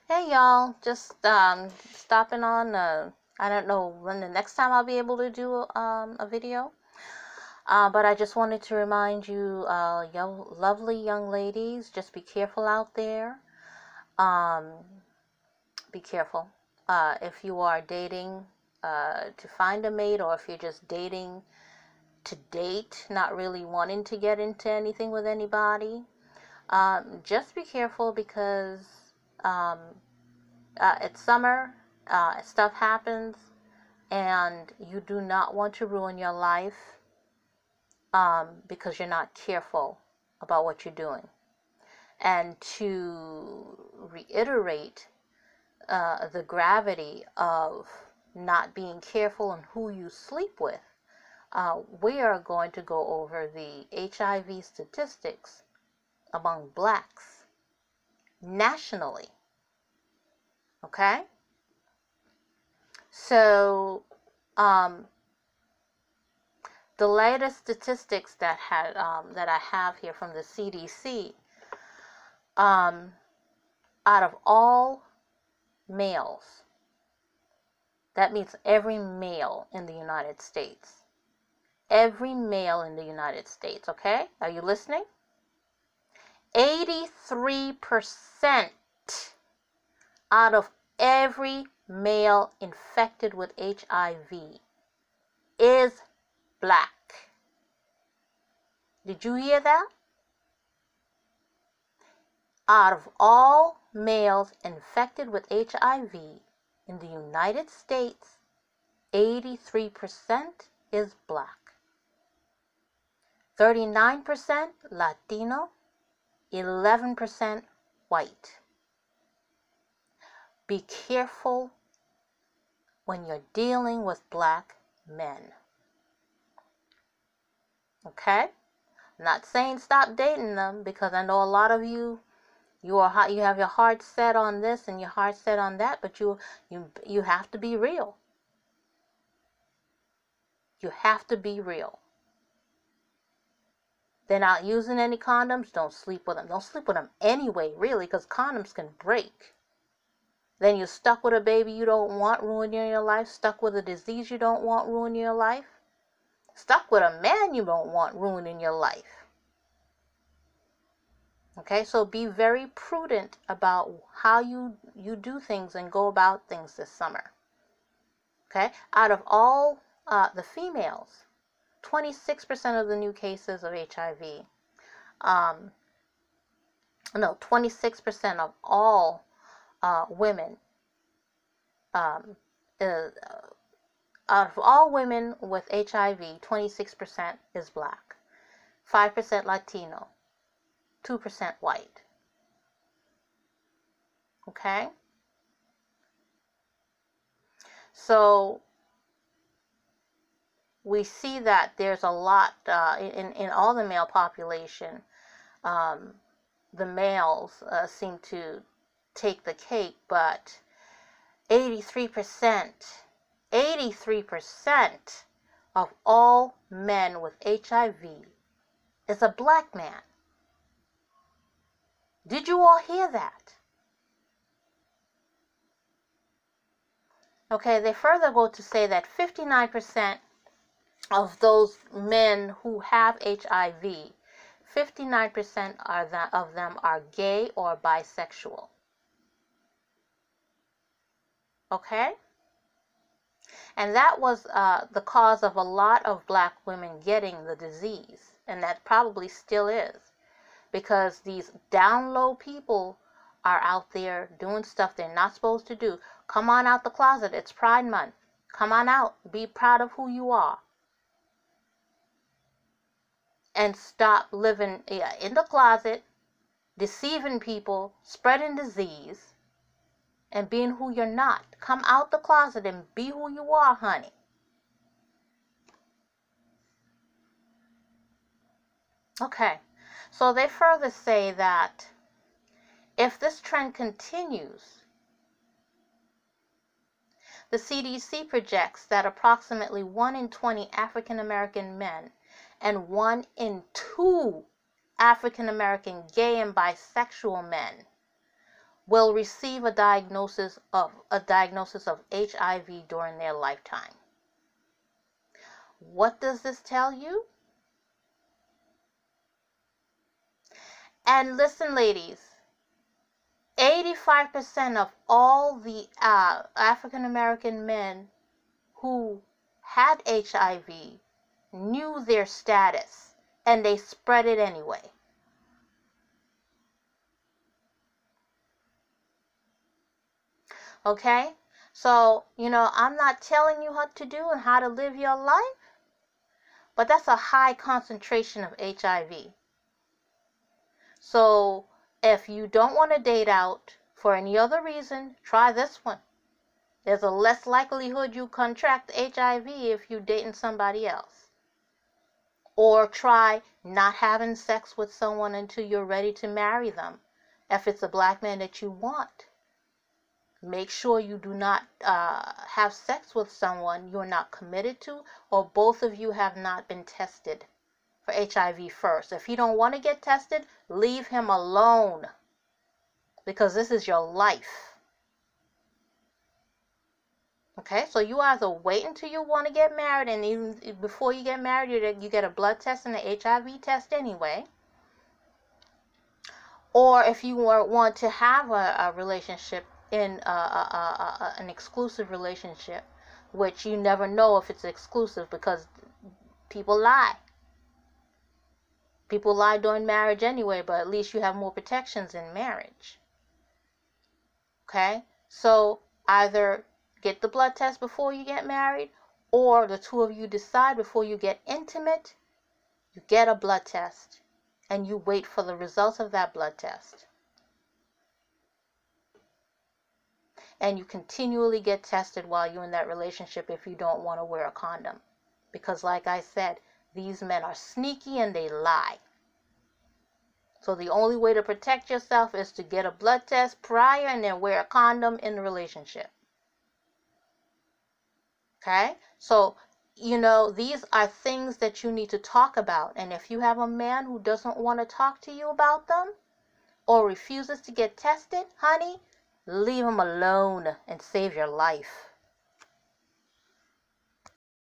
Hey y'all, just stopping on. I don't know when the next time I'll be able to do a video, but I just wanted to remind you, lovely young ladies, just be careful out there. Um, be careful. If you are dating to find a mate, or if you're just dating to date, not really wanting to get into anything with anybody, just be careful because. Um, it's summer, stuff happens, and you do not want to ruin your life because you're not careful about what you're doing. And to reiterate the gravity of not being careful on who you sleep with, we are going to go over the HIV statistics among blacks nationally. Okay? So, the latest statistics that I have here from the CDC, out of all males, that means every male in the United States. Every male in the United States, okay? Are you listening? 83% out of every male infected with HIV is black. Did you hear that? Out of all males infected with HIV in the United States, 83% is black. 39% Latino, 11% white. Be careful when you're dealing with black men. Okay? I'm not saying stop dating them, because I know a lot of you have your heart set on this and your heart set on that, but you have to be real. You have to be real. They're not using any condoms, don't sleep with them. Don't sleep with them anyway, really, because condoms can break. Then you're stuck with a baby you don't want ruining your life, stuck with a disease you don't want ruining your life, stuck with a man you don't want ruining your life. Okay, so be very prudent about how you do things and go about things this summer. Okay, out of all the females, 26% of the new cases of HIV, 26% of all women, out of all women with HIV, 26% is black, 5% Latino, 2% white. Okay? So we see that there's a lot in all the male population. The males seem to take the cake, but 83% of all men with HIV is a black man. Did you all hear that? Okay, they further go to say that 59% of those men who have HIV, 59% of them are gay or bisexual. Okay? And that was the cause of a lot of black women getting the disease, and that probably still is, because these down low people are out there doing stuff they're not supposed to do. Come on out the closet. It's Pride Month. Come on out. Be proud of who you are. And stop living in the closet, deceiving people, spreading disease, and being who you're not. Come out the closet and be who you are, honey. Okay, so they further say that if this trend continues, the CDC projects that approximately 1 in 20 African American men and 1 in 2 African American gay and bisexual men will receive a diagnosis of HIV during their lifetime. What does this tell you? And listen, ladies, 85% of all the African American men who had HIV knew their status, and they spread it anyway. Okay? So, I'm not telling you what to do and how to live your life, but that's a high concentration of HIV. So, if you don't want to date out for any other reason, try this one. There's a less likelihood you contract HIV if you're dating somebody else. Or try not having sex with someone until you're ready to marry them. If it's a black man that you want, make sure you do not have sex with someone you're not committed to, or both of you have not been tested for HIV first. If you don't want to get tested, leave him alone, because this is your life. Okay, so you either wait until you want to get married, and even before you get married, you get a blood test and an HIV test anyway. Or if you want to have a relationship, in an exclusive relationship, which you never know if it's exclusive, because people lie. People lie during marriage anyway, but at least you have more protections in marriage. Okay, so either get the blood test before you get married, or the two of you decide before you get intimate, you get a blood test and you wait for the results of that blood test. And you continually get tested while you're in that relationship if you don't want to wear a condom. Because like I said, these men are sneaky and they lie. So the only way to protect yourself is to get a blood test prior and then wear a condom in the relationship. Okay? So, these are things that you need to talk about. And if you have a man who doesn't want to talk to you about them or refuses to get tested, honey, leave him alone and save your life.